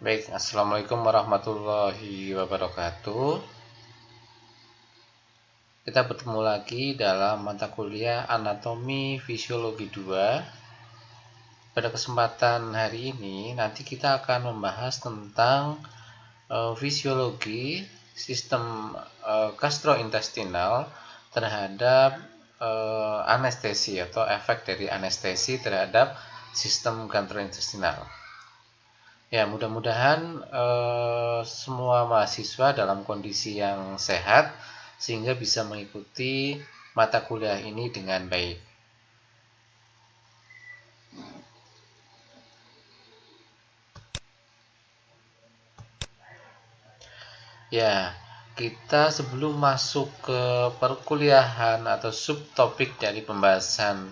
Baik, Assalamualaikum warahmatullahi wabarakatuh. Kita bertemu lagi dalam mata kuliah Anatomi Fisiologi 2. Pada kesempatan hari ini, nanti kita akan membahas tentang fisiologi sistem gastrointestinal terhadap anestesi atau efek dari anestesi terhadap sistem gastrointestinal. Ya, mudah-mudahan semua mahasiswa dalam kondisi yang sehat sehingga bisa mengikuti mata kuliah ini dengan baik. Ya, kita sebelum masuk ke perkuliahan atau subtopik dari pembahasan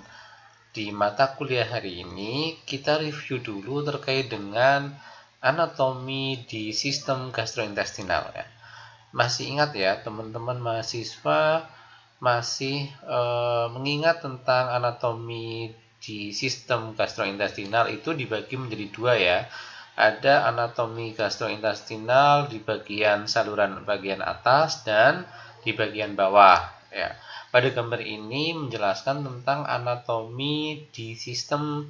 di mata kuliah hari ini, kita review dulu terkait dengan anatomi di sistem gastrointestinal ya. Masih ingat ya teman-teman mahasiswa masih mengingat tentang anatomi di sistem gastrointestinal itu dibagi menjadi dua ya. Ada anatomi gastrointestinal di bagian saluran bagian atas dan di bagian bawah ya. Pada gambar ini menjelaskan tentang anatomi di sistem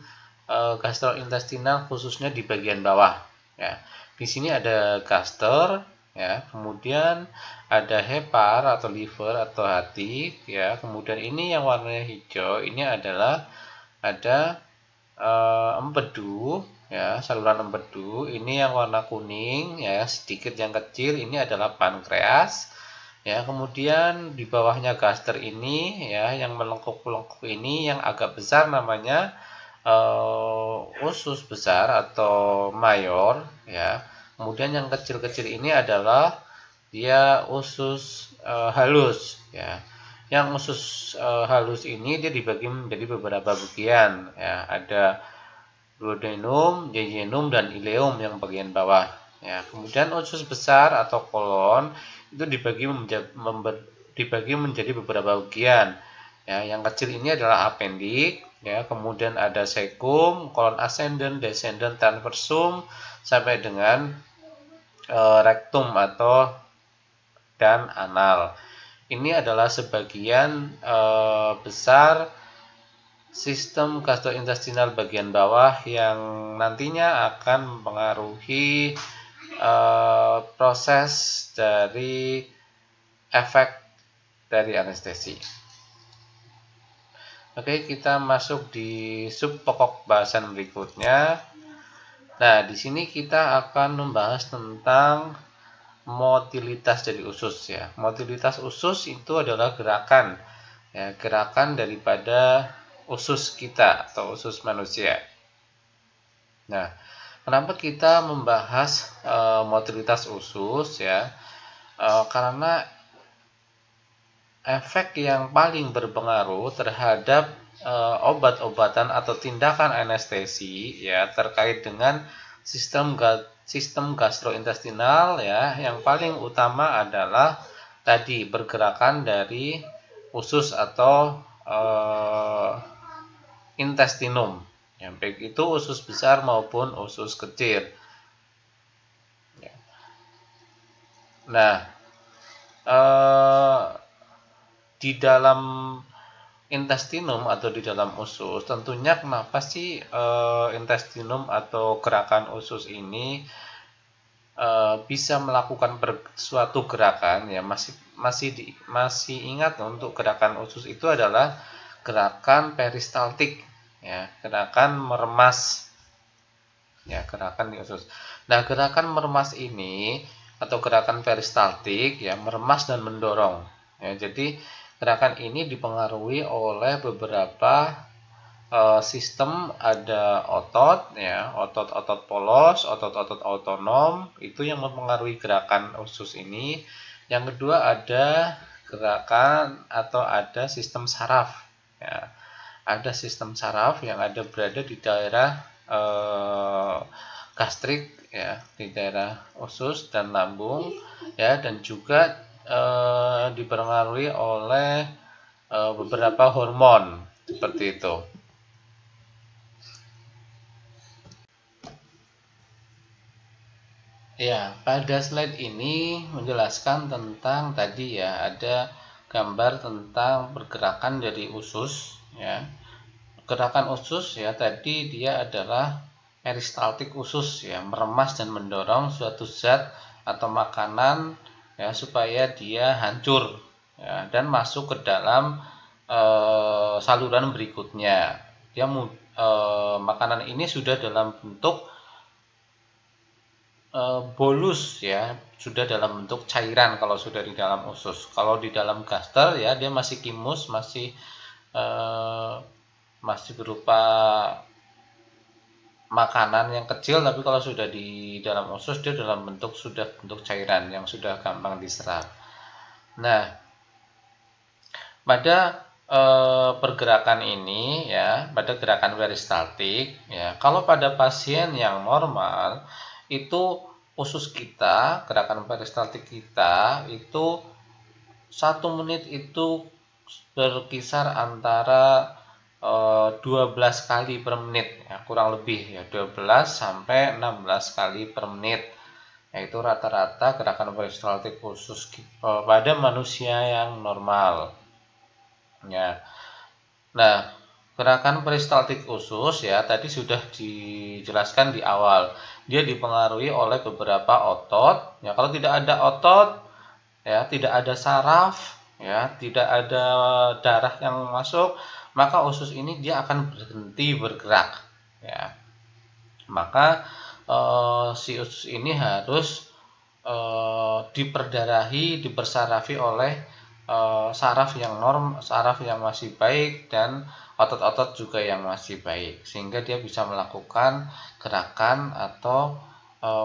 gastrointestinal khususnya di bagian bawah ya. Di sini ada gaster ya, kemudian ada hepar atau liver atau hati ya, kemudian ini yang warnanya hijau ini adalah ada empedu ya, saluran empedu. Ini yang warna kuning ya, sedikit yang kecil ini adalah pankreas ya. Kemudian di bawahnya gaster ini ya, yang melengkung-melengkung ini yang agak besar namanya usus besar atau mayor ya. Kemudian yang kecil-kecil ini adalah dia usus halus ya. Yang usus halus ini dia dibagi menjadi beberapa bagian ya. Ada duodenum, jejunum, dan ileum yang bagian bawah ya. Kemudian usus besar atau kolon itu dibagi menjadi beberapa bagian ya. Yang kecil ini adalah apendik ya, kemudian ada cecum, kolon ascendent, descendent, transversum sampai dengan rectum atau dan anal. Ini adalah sebagian besar sistem gastrointestinal bagian bawah yang nantinya akan mempengaruhi proses dari efek dari anestesi. Oke, kita masuk di sub pokok bahasan berikutnya. Nah, di sini kita akan membahas tentang motilitas dari usus ya. Motilitas usus itu adalah gerakan ya, gerakan daripada usus kita atau usus manusia. Nah, kenapa kita membahas motilitas usus ya? Karena efek yang paling berpengaruh terhadap obat-obatan atau tindakan anestesi ya terkait dengan sistem gastrointestinal ya, yang paling utama adalah tadi pergerakan dari usus atau intestinum ya, baik itu usus besar maupun usus kecil ya. Nah, di dalam intestinum atau di dalam usus, tentunya kenapa sih intestinum atau gerakan usus ini bisa melakukan suatu gerakan ya, masih ingat untuk gerakan usus itu adalah gerakan peristaltik ya, gerakan meremas ya, gerakan di usus. Nah, gerakan meremas ini atau gerakan peristaltik ya, meremas dan mendorong ya. Jadi gerakan ini dipengaruhi oleh beberapa sistem. Ada otot ya, otot-otot polos, otot-otot autonom itu yang mempengaruhi gerakan usus ini. Yang kedua ada gerakan atau ada sistem saraf ya. Ada sistem saraf yang ada berada di daerah gastrik ya, di daerah usus dan lambung ya, dan juga dipengaruhi oleh beberapa hormon seperti itu. Ya, pada slide ini menjelaskan tentang tadi ya, ada gambar tentang pergerakan dari usus ya. Gerakan usus ya tadi dia adalah peristaltik usus ya, meremas dan mendorong suatu zat atau makanan ya supaya dia hancur ya, dan masuk ke dalam saluran berikutnya. Makanan ini sudah dalam bentuk bolus ya, sudah dalam bentuk cairan kalau sudah di dalam usus. Kalau di dalam gaster ya dia masih kimus, eh, masih berupa makanan yang kecil, tapi kalau sudah di dalam usus dia dalam bentuk sudah bentuk cairan yang sudah gampang diserap. Nah, pada pergerakan ini ya, pada gerakan peristaltik ya, kalau pada pasien yang normal itu usus kita, gerakan peristaltik kita itu 1 menit itu berkisar antara 12 kali per menit ya, kurang lebih ya 12 sampai 16 kali per menit, yaitu rata-rata gerakan peristaltik usus pada manusia yang normal ya. Nah, gerakan peristaltik usus ya tadi sudah dijelaskan di awal. Dia dipengaruhi oleh beberapa otot. Ya, kalau tidak ada otot, ya tidak ada saraf, ya tidak ada darah yang masuk, maka usus ini dia akan berhenti bergerak. Ya, maka si usus ini harus diperdarahi, dipersarafi oleh saraf yang masih baik dan otot-otot juga yang masih baik, sehingga dia bisa melakukan gerakan atau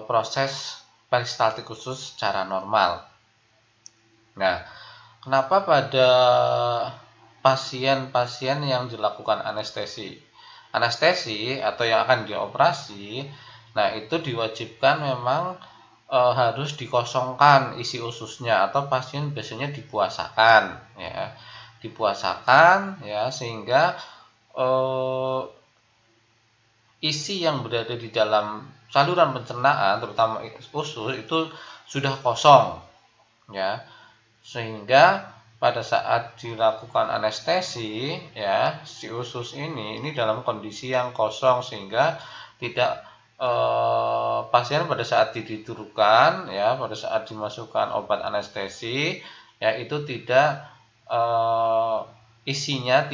proses peristaltik usus secara normal. Nah, kenapa pada pasien-pasien yang dilakukan anestesi? Anestesi atau yang akan dioperasi, nah itu diwajibkan memang harus dikosongkan isi ususnya, atau pasien biasanya dipuasakan ya. Dipuasakan ya sehingga eh, isi yang berada di dalam saluran pencernaan terutama usus itu sudah kosong ya, sehingga pada saat dilakukan anestesi ya si usus ini dalam kondisi yang kosong, sehingga tidak pasien pada saat ditidurkan ya, pada saat dimasukkan obat anestesi ya itu tidak isinya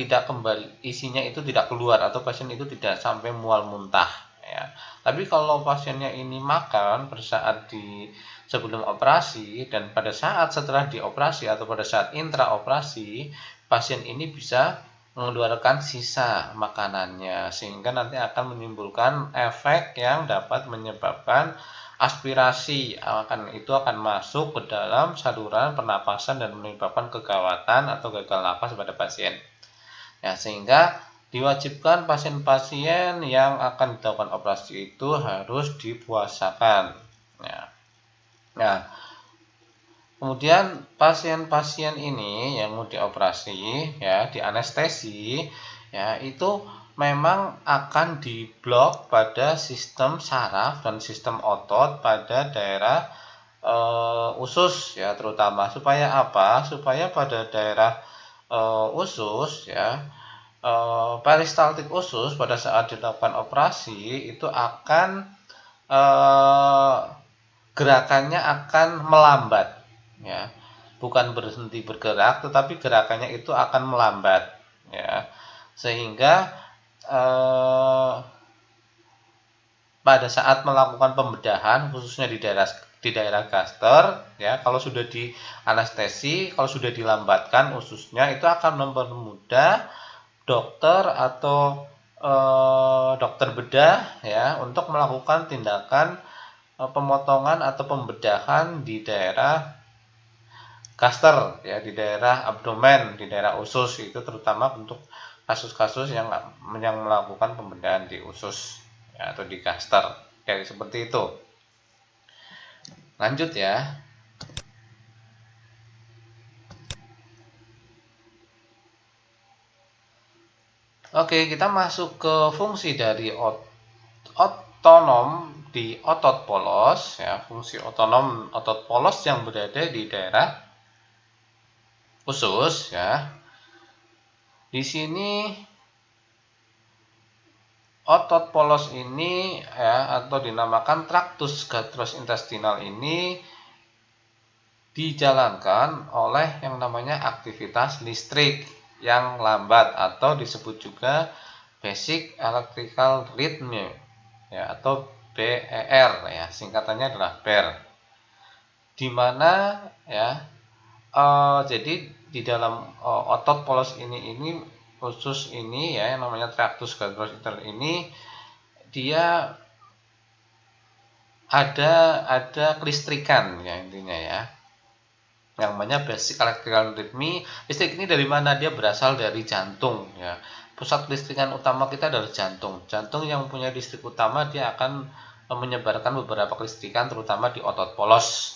itu tidak keluar, atau pasien itu tidak sampai mual muntah ya. Tapi kalau pasiennya ini makan pada saat sebelum operasi dan pada saat setelah dioperasi atau pada saat intraoperasi, pasien ini bisa mengeluarkan sisa makanannya, sehingga nanti akan menimbulkan efek yang dapat menyebabkan aspirasi itu akan masuk ke dalam saluran pernapasan dan menyebabkan kegawatan atau gagal napas pada pasien. Ya, sehingga diwajibkan pasien-pasien yang akan dilakukan operasi itu harus dipuasakan. Ya. Nah, kemudian pasien-pasien ini yang mau dioperasi ya, di anestesi ya, itu memang akan diblok pada sistem saraf dan sistem otot pada daerah usus ya, terutama supaya apa? Supaya pada daerah usus ya, peristaltik usus pada saat dilakukan operasi itu akan gerakannya akan melambat ya, bukan berhenti bergerak, tetapi gerakannya itu akan melambat ya, sehingga pada saat melakukan pembedahan khususnya di daerah gaster ya, kalau sudah di anestesi, kalau sudah dilambatkan ususnya, itu akan mempermudah dokter atau dokter bedah ya untuk melakukan tindakan pemotongan atau pembedahan di daerah gaster ya, di daerah abdomen, di daerah usus, itu terutama untuk kasus-kasus yang melakukan pembedahan di usus ya, atau di gaster kayak seperti itu. Lanjut ya. Oke, kita masuk ke fungsi dari otonom di otot polos, ya, fungsi otonom otot polos yang berada di daerah usus, ya. Di sini otot polos ini, ya, atau dinamakan traktus gastrointestinal ini dijalankan oleh yang namanya aktivitas listrik yang lambat atau disebut juga basic electrical rhythm, ya, atau BER, ya, singkatannya adalah BER. Di mana, ya, jadi di dalam otot polos ini usus ini, ya, yang namanya traktus gastrointestinal ini, dia ada kelistrikan, ya, intinya, ya, yang namanya basic electrical rhythm. Listrik ini dari mana? Dia berasal dari jantung, ya. Pusat kelistrikan utama kita adalah jantung. Jantung yang punya listrik utama, dia akan menyebarkan beberapa kelistrikan terutama di otot polos.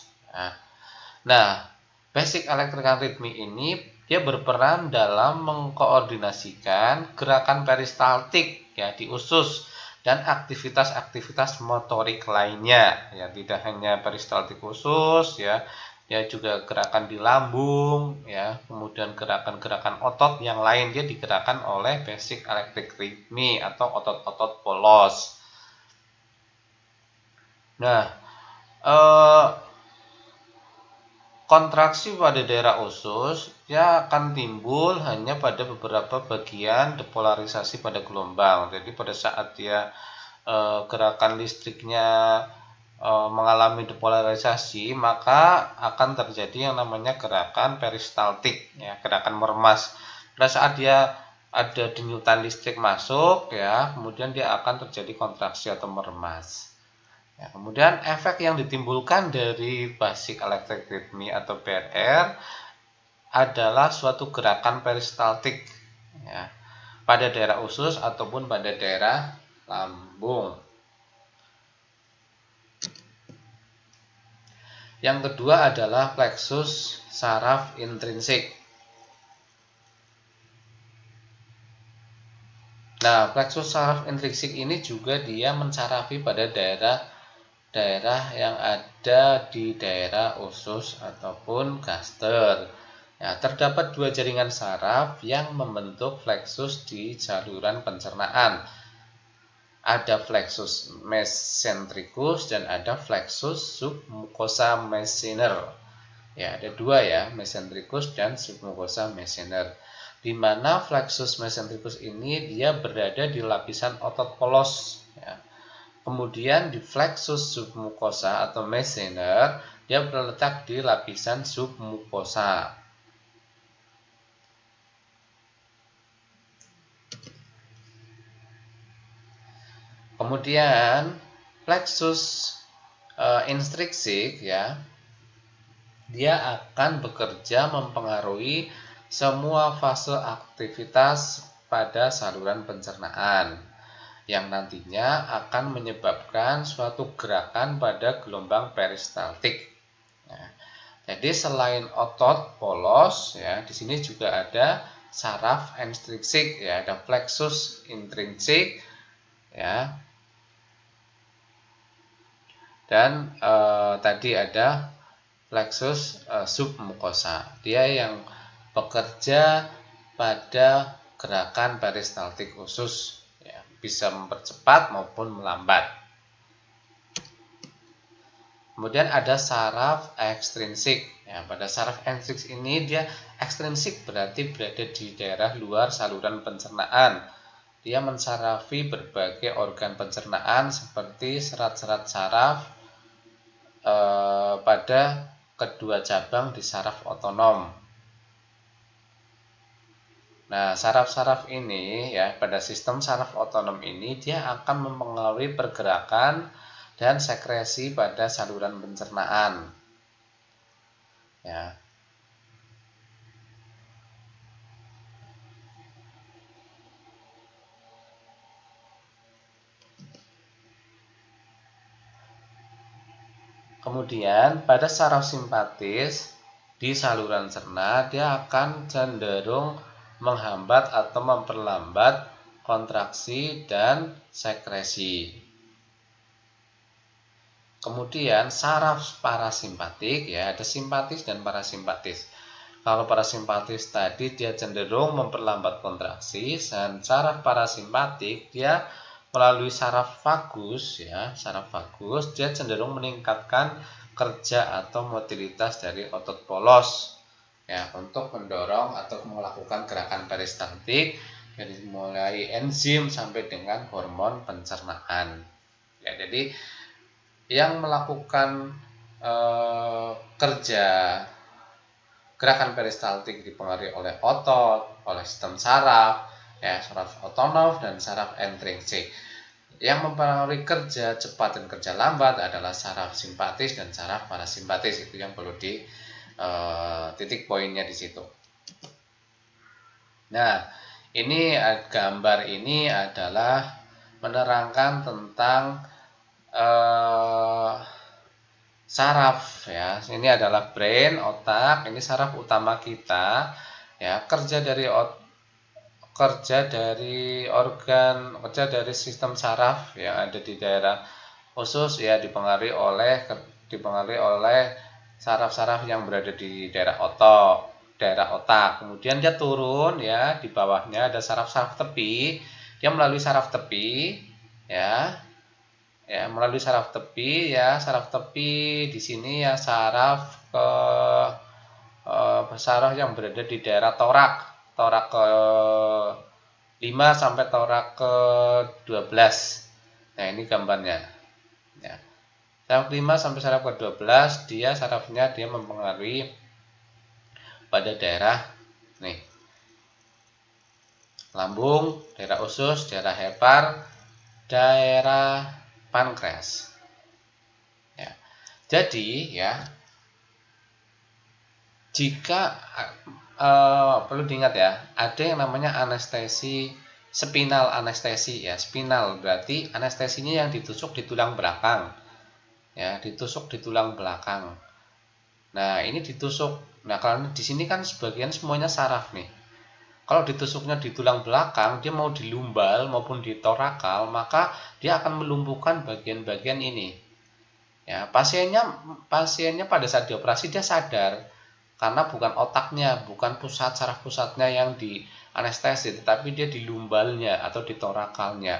Nah, basic electrical rhythm ini dia berperan dalam mengkoordinasikan gerakan peristaltik, ya, di usus dan aktivitas-aktivitas motorik lainnya, ya, tidak hanya peristaltik usus, ya, juga gerakan di lambung, ya, kemudian gerakan-gerakan otot yang lain dia digerakkan oleh basic electric rhythm atau otot-otot polos. Nah, kontraksi pada daerah usus ya akan timbul hanya pada beberapa bagian depolarisasi pada gelombang. Jadi pada saat dia gerakan listriknya mengalami depolarisasi, maka akan terjadi yang namanya gerakan peristaltik, ya, gerakan meremas. Pada saat dia ada denyutan listrik masuk, ya, kemudian dia akan terjadi kontraksi atau meremas. Ya, kemudian efek yang ditimbulkan dari basic electric rhythm atau BER adalah suatu gerakan peristaltik, ya, pada daerah usus ataupun pada daerah lambung. Yang kedua adalah plexus saraf intrinsik. Nah, plexus saraf intrinsik ini juga dia mensarafi pada daerah yang ada di daerah usus ataupun gaster. Ya, terdapat dua jaringan saraf yang membentuk plexus di saluran pencernaan. Ada plexus mesentericus dan ada plexus submucosa mesener. Ya, ada dua, ya, mesentericus dan submucosa mesener. Di mana plexus mesentericus ini dia berada di lapisan otot polos, ya. Kemudian di plexus submucosa atau mesener dia terletak di lapisan submucosa. Kemudian plexus intrinsik, ya, dia akan bekerja mempengaruhi semua fase aktivitas pada saluran pencernaan yang nantinya akan menyebabkan suatu gerakan pada gelombang peristaltik. Nah, jadi selain otot polos, ya, di sini juga ada saraf intrinsik, ya, ada plexus intrinsik, ya, dan tadi ada plexus submucosa. Dia yang bekerja pada gerakan peristaltik usus, ya, bisa mempercepat maupun melambat. Kemudian ada saraf ekstrinsik. Ya, pada saraf ekstrinsik ini dia ekstrinsik berarti berada di daerah luar saluran pencernaan. Dia mensarafi berbagai organ pencernaan seperti serat-serat saraf pada kedua cabang di saraf otonom. Nah, saraf-saraf ini, ya, pada sistem saraf otonom ini dia akan mempengaruhi pergerakan dan sekresi pada saluran pencernaan. Ya. Kemudian pada saraf simpatis di saluran cerna dia akan cenderung menghambat atau memperlambat kontraksi dan sekresi. Kemudian saraf parasimpatik, ya ada simpatis dan parasimpatis. Kalau parasimpatis tadi dia cenderung memperlambat kontraksi, dan saraf parasimpatik dia melalui saraf vagus, ya saraf vagus dia cenderung meningkatkan kerja atau motilitas dari otot polos, ya untuk mendorong atau melakukan gerakan peristaltik dari mulai enzim sampai dengan hormon pencernaan. Ya, jadi yang melakukan kerja gerakan peristaltik dipengaruhi oleh otot, oleh sistem saraf, ya saraf otonom dan saraf intrinsik. Yang mempengaruhi kerja cepat dan kerja lambat adalah saraf simpatis dan saraf parasimpatis. Itu yang perlu di titik poinnya di situ. Nah, ini gambar ini adalah menerangkan tentang saraf, ya. Ini adalah brain, otak. Ini saraf utama kita, ya. Kerja dari sistem saraf yang ada di daerah usus, ya dipengaruhi oleh saraf-saraf yang berada di daerah otak. Kemudian dia turun, ya, di bawahnya ada saraf-saraf tepi. Dia melalui saraf tepi, ya melalui saraf tepi, ya saraf tepi di sini, ya saraf yang berada di daerah torak ke 5 sampai torak ke 12. Nah, ini gambarnya, ya. Saraf 5 sampai saraf ke 12 sarafnya mempengaruhi pada daerah nih lambung, daerah usus, daerah hepar, daerah pankreas. Ya. Jadi, ya, jika perlu diingat, ya, ada yang namanya anestesi spinal anestesi, ya. Spinal berarti anestesinya yang ditusuk di tulang belakang, ya, ditusuk di tulang belakang. Nah, ini ditusuk. Nah, karena di sini kan sebagian semuanya saraf nih. Kalau ditusuknya di tulang belakang, dia mau di lumbal maupun di torakal, maka dia akan melumpuhkan bagian-bagian ini. Ya, pasiennya pada saat dioperasi dia sadar, karena bukan otaknya, bukan saraf pusatnya yang di anestesi, tetapi dia di lumbalnya atau di torakalnya.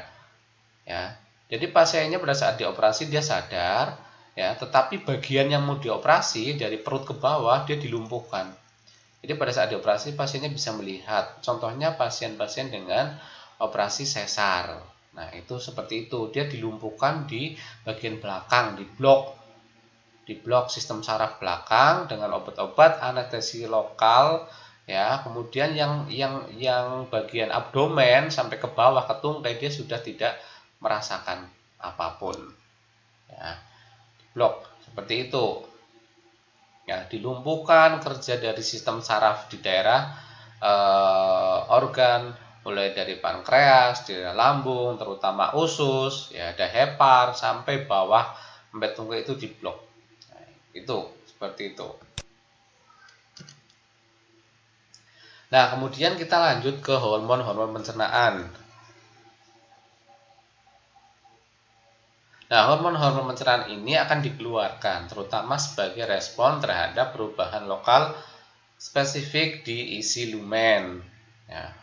Ya, jadi pasiennya pada saat dioperasi dia sadar, ya, tetapi bagian yang mau dioperasi dari perut ke bawah dia dilumpuhkan. Jadi pada saat dioperasi pasiennya bisa melihat. Contohnya pasien-pasien dengan operasi sesar. Nah, itu seperti itu. Dia dilumpuhkan di bagian belakang, di blok sistem saraf belakang dengan obat-obat anestesi lokal, ya. Kemudian yang bagian abdomen sampai ke bawah ke tungkai dia sudah tidak merasakan apapun. Ya, di blok seperti itu. Ya, dilumpuhkan kerja dari sistem saraf di daerah organ, mulai dari pankreas, di daerah lambung, terutama usus, ya ada hepar sampai bawah sampai tungkai itu diblok. Nah, itu seperti itu. Nah, kemudian kita lanjut ke hormon-hormon pencernaan. Nah, hormon-hormon pencernaan ini akan dikeluarkan terutama sebagai respon terhadap perubahan lokal spesifik di isi lumen. Ya.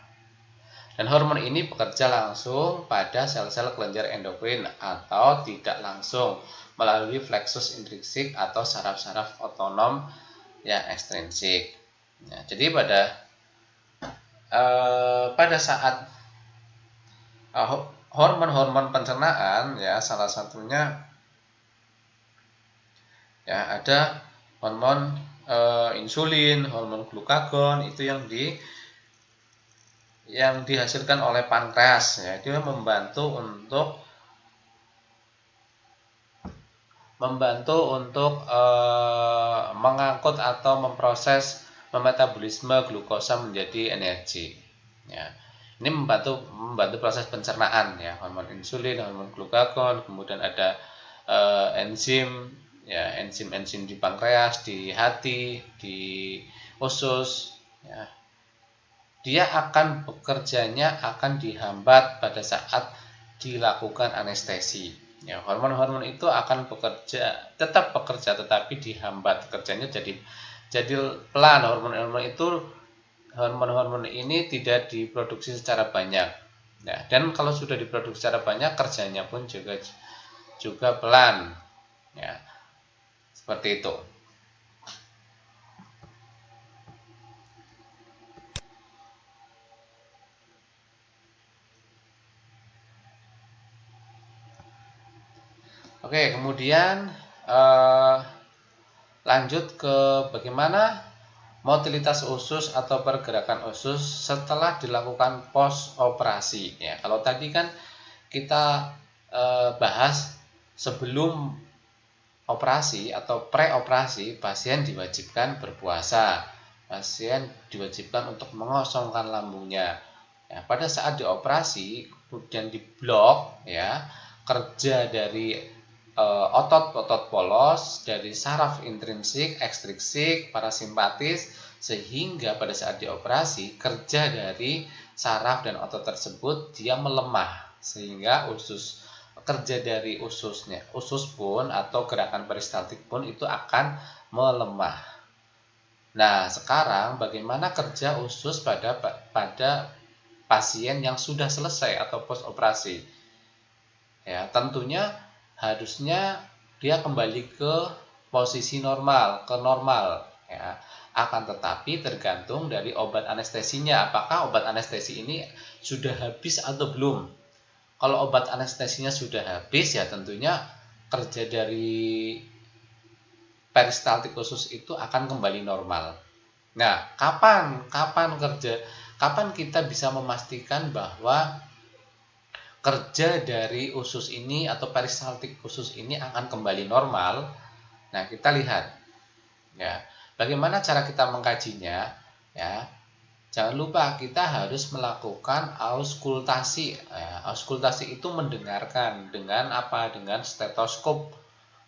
Dan hormon ini bekerja langsung pada sel-sel kelenjar endokrin atau tidak langsung melalui plexus intrinsik atau saraf-saraf otonom ya ekstrinsik. Ya, jadi pada saat hormon-hormon pencernaan, ya salah satunya ya ada hormon insulin, hormon glukagon, itu yang dihasilkan oleh pankreas, ya. Dia membantu untuk mengangkut atau memproses metabolisme glukosa menjadi energi, ya. Ini membantu proses pencernaan, ya, hormon insulin, hormon glukagon, kemudian ada enzim, ya, enzim di pankreas, di hati, di usus, ya. Dia bekerjanya akan dihambat pada saat dilakukan anestesi. Ya, hormon-hormon itu akan tetap bekerja, tetapi dihambat kerjanya jadi pelan. Hormon-hormon ini tidak diproduksi secara banyak. Nah, dan kalau sudah diproduksi secara banyak, kerjanya pun juga pelan. Ya, seperti itu. Oke, kemudian eh, lanjut ke bagaimana motilitas usus atau pergerakan usus setelah dilakukan pos operasi. Ya, kalau tadi kan kita bahas sebelum operasi atau pre-operasi, pasien diwajibkan berpuasa. Pasien diwajibkan untuk mengosongkan lambungnya. Ya, pada saat dioperasi kemudian diblok, ya, kerja dari otot-otot polos, dari saraf intrinsik, ekstrinsik, parasimpatis, sehingga pada saat dioperasi kerja dari saraf dan otot tersebut dia melemah, sehingga kerja dari usus pun atau gerakan peristaltik pun itu akan melemah. Nah, sekarang bagaimana kerja usus pada pasien yang sudah selesai atau post operasi? Ya, tentunya harusnya dia kembali ke posisi normal, ya. Akan tetapi tergantung dari obat anestesinya, apakah obat anestesi ini sudah habis atau belum. Kalau obat anestesinya sudah habis, ya tentunya kerja dari peristaltik usus itu akan kembali normal. Nah, kapan kita bisa memastikan bahwa kerja dari usus ini atau peristaltik usus ini akan kembali normal? Nah, kita lihat, ya, bagaimana cara kita mengkajinya, ya. Jangan lupa kita harus melakukan auskultasi. Ya, auskultasi itu mendengarkan dengan apa? Dengan stetoskop.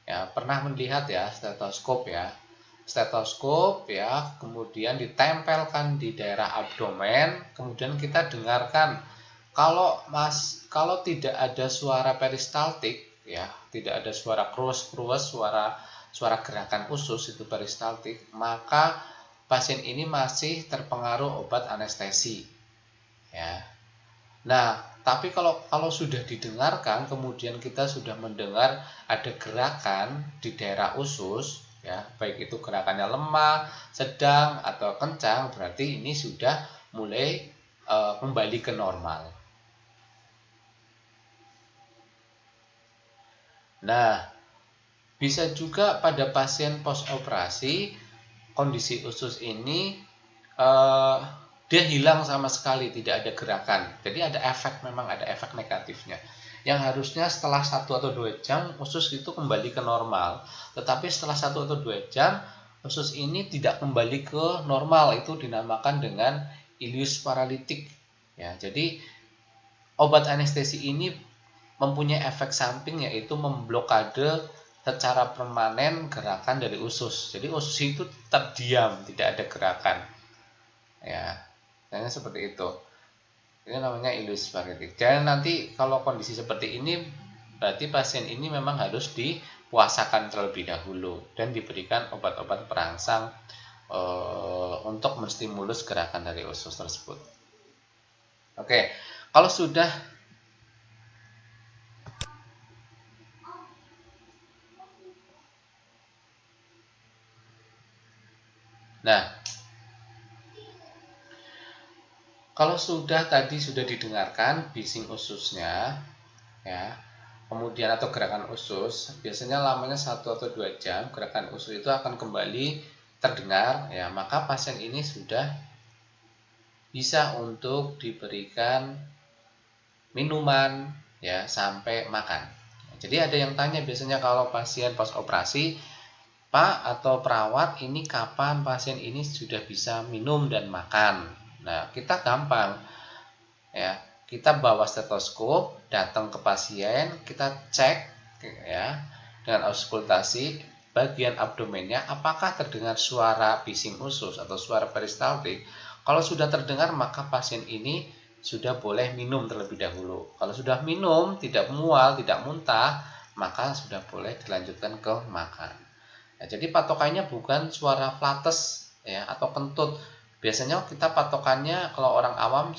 Ya, pernah melihat ya stetoskop ya. Stetoskop ya, kemudian ditempelkan di daerah abdomen, kemudian kita dengarkan. Kalau tidak ada suara peristaltik ya, tidak ada suara kruas-kruas, suara gerakan usus itu peristaltik, maka pasien ini masih terpengaruh obat anestesi ya. Nah, tapi kalau sudah didengarkan, kemudian kita sudah mendengar ada gerakan di daerah usus ya, baik itu gerakannya lemah, sedang atau kencang, berarti ini sudah mulai kembali ke normal. Nah, bisa juga pada pasien post operasi kondisi usus ini eh, dia hilang sama sekali, tidak ada gerakan. Jadi memang ada efek negatifnya. Yang harusnya setelah 1 atau 2 jam usus itu kembali ke normal, tetapi setelah 1 atau 2 jam usus ini tidak kembali ke normal, itu dinamakan dengan ileus paralitik. Ya, jadi obat anestesi ini mempunyai efek samping yaitu memblokade secara permanen gerakan dari usus. Jadi usus itu tetap diam, tidak ada gerakan. Ya, hanya seperti itu. Ini namanya ileus paralitik. Dan nanti kalau kondisi seperti ini berarti pasien ini memang harus dipuasakan terlebih dahulu dan diberikan obat-obat perangsang untuk menstimulus gerakan dari usus tersebut. Oke, kalau sudah kalau tadi sudah didengarkan bising ususnya, ya, kemudian atau gerakan usus, biasanya lamanya 1 atau 2 jam, gerakan usus itu akan kembali terdengar, ya, maka pasien ini sudah bisa untuk diberikan minuman, ya, sampai makan. Jadi ada yang tanya biasanya kalau pasien post operasi, Pak atau perawat, ini kapan pasien ini sudah bisa minum dan makan? Nah, kita gampang ya. Kita bawa stetoskop, datang ke pasien, kita cek ya dengan auskultasi bagian abdomennya apakah terdengar suara bising usus atau suara peristaltik. Kalau sudah terdengar maka pasien ini sudah boleh minum terlebih dahulu. Kalau sudah minum, tidak mual, tidak muntah, maka sudah boleh dilanjutkan ke makan. Nah, jadi patokannya bukan suara flates ya atau kentut. Biasanya kita patokannya kalau orang awam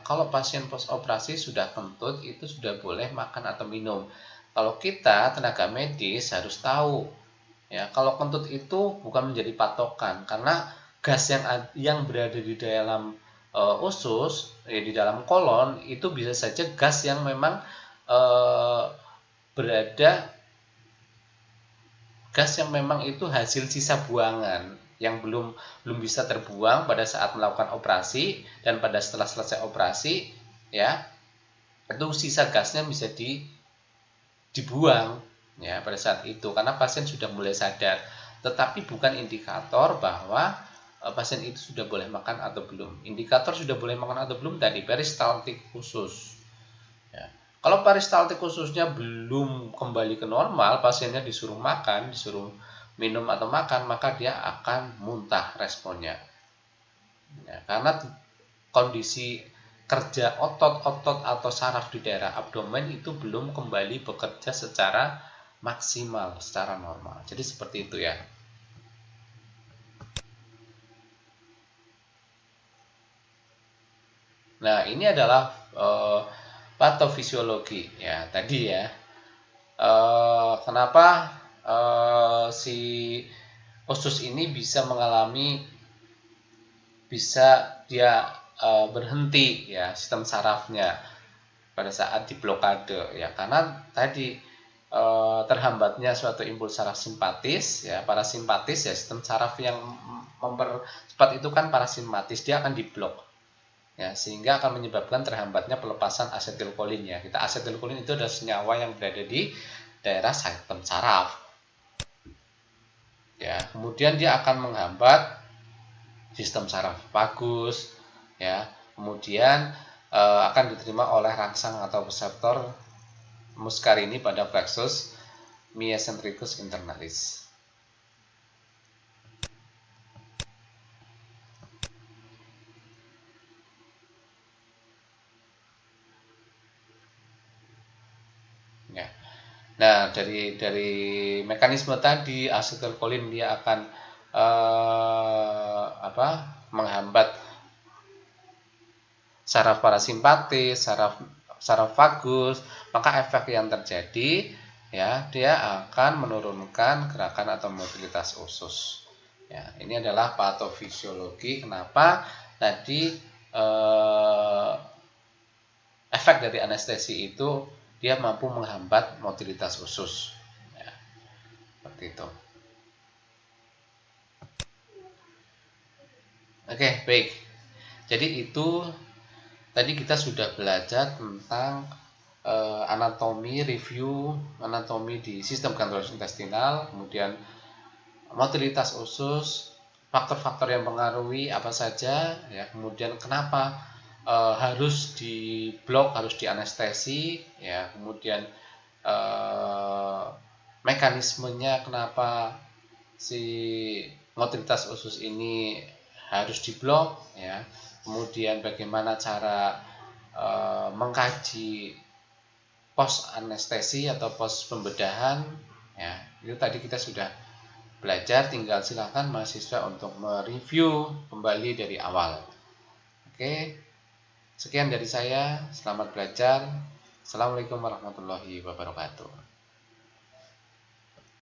kalau pasien post operasi sudah kentut itu sudah boleh makan atau minum. Kalau kita tenaga medis harus tahu ya, kalau kentut itu bukan menjadi patokan karena gas yang berada di dalam usus ya, di dalam kolon itu bisa saja gas yang memang berada gas yang memang itu hasil sisa buangan yang belum bisa terbuang pada saat melakukan operasi, dan pada setelah selesai operasi ya itu sisa gasnya bisa dibuang ya pada saat itu karena pasien sudah mulai sadar, tetapi bukan indikator bahwa pasien itu sudah boleh makan atau belum. Indikator sudah boleh makan atau belum dari peristaltik usus ya. Kalau peristaltik ususnya belum kembali ke normal, pasiennya disuruh makan, disuruh minum atau makan, maka dia akan muntah responnya ya, karena kondisi kerja otot-otot atau saraf di daerah abdomen itu belum kembali bekerja secara maksimal, secara normal. Jadi seperti itu ya. Nah, ini adalah patofisiologi ya tadi ya. Kenapa si usus ini bisa dia berhenti ya sistem sarafnya pada saat diblokade ya, karena tadi terhambatnya suatu impuls saraf simpatis ya, parasimpatis ya, sistem saraf yang mempercepat itu kan parasimpatis, dia akan diblok ya, sehingga akan menyebabkan terhambatnya pelepasan asetilkolin ya. Kita asetilkolin itu adalah senyawa yang berada di daerah sistem saraf ya, kemudian dia akan menghambat sistem saraf vagus ya, kemudian akan diterima oleh rangsang atau reseptor muskarini pada plexus myocentricus internalis. Ya. Nah, dari mekanisme tadi asetilkolin dia akan menghambat saraf parasimpatis, saraf vagus, maka efek yang terjadi ya dia akan menurunkan gerakan atau mobilitas usus. Ya, ini adalah patofisiologi kenapa tadi efek dari anestesi itu dia mampu menghambat mobilitas usus. Ya, seperti itu. Oke, baik. Jadi itu tadi kita sudah belajar tentang review anatomi di sistem gastrointestinal, kemudian motilitas usus, faktor-faktor yang mempengaruhi apa saja ya, kemudian kenapa harus diblok, harus dianestesi ya, kemudian mekanismenya kenapa si motilitas usus ini harus diblok ya, kemudian bagaimana cara mengkaji pos anestesi atau pos pembedahan ya, itu tadi kita sudah belajar, tinggal silakan mahasiswa untuk mereview kembali dari awal. Oke, sekian dari saya, selamat belajar. Assalamualaikum warahmatullahi wabarakatuh.